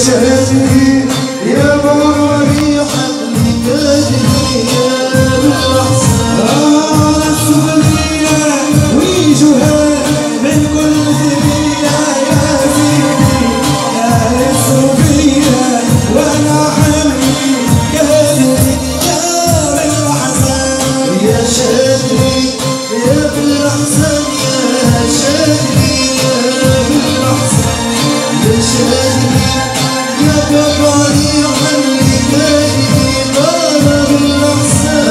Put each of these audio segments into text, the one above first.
شهدني يا مروة ريحة اللي تدري يا بالأحسان السفلية ويجوها من كل ثرية يا سيدي يا السفلية وانا حملي قادري يا بالأحسان يا شهدني يا بالأحسان يا شهدني يا بالأحسان يا شهدني يا بطريق اللي جاي طالب الأحسان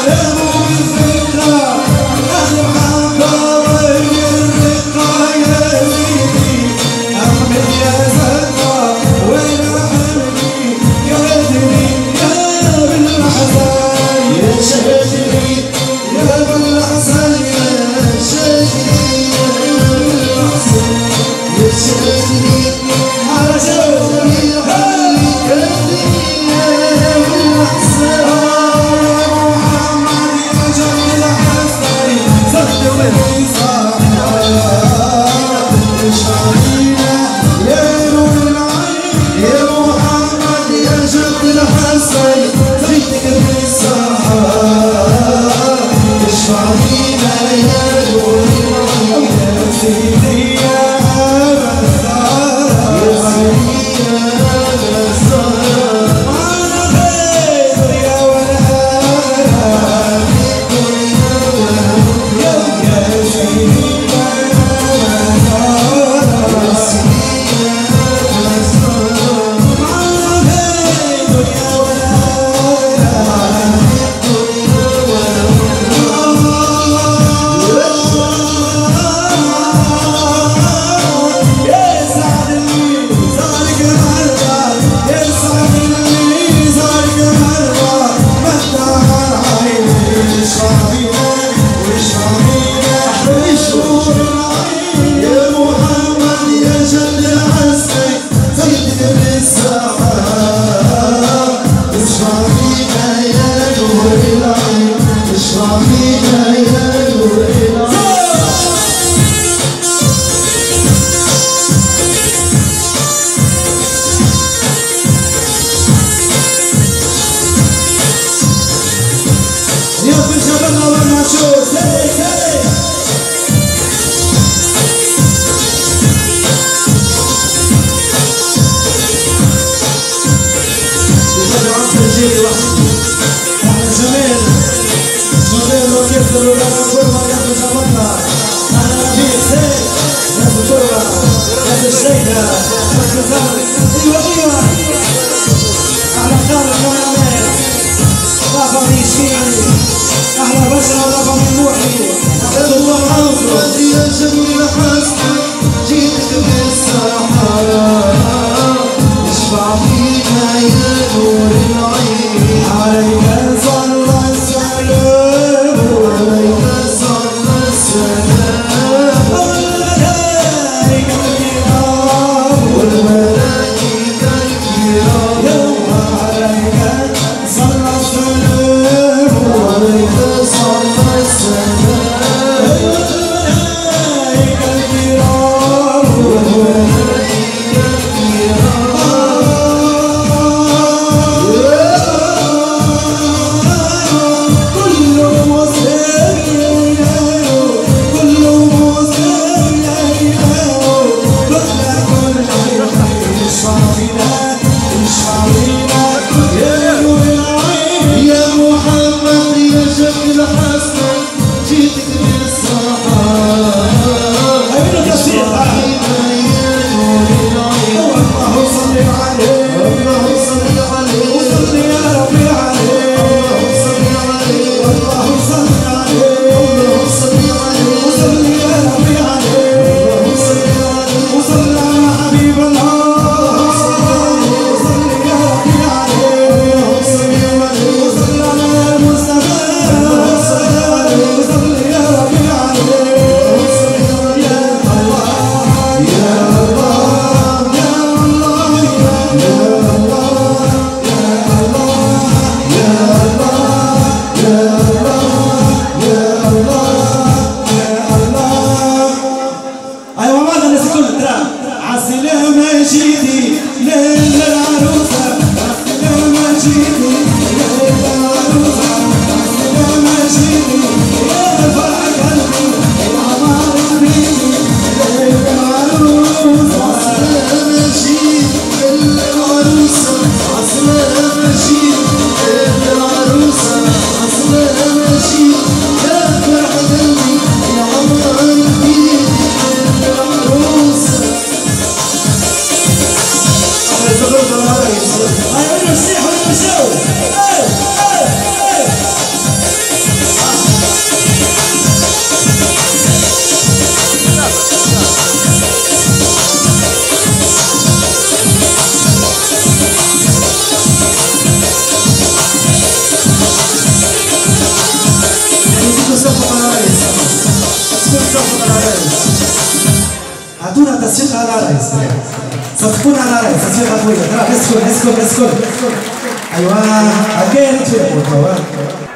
يا أبو الفكرة أهل محبة والرقة يا سيدي أحمد يا زهرة وأنا حمدي قادري يا بالأحسان يا شهدني يا بالأحسان يا شهدني يا بالأحسان يا شهدني على شوقي خلي كدري يا بالأحسان يا محمد يا جميل حسني صدق وهي صاحبة اشعرينا يا نور العين يا محمد يا جميل حسني صدق وهي صاحبة اشعرينا يا نور العين يا سيدي يا والملائكة تمشيش على رايس فتكون على رايس تصير طويله اسكت اسكت اسكت ايوا كاين تفيق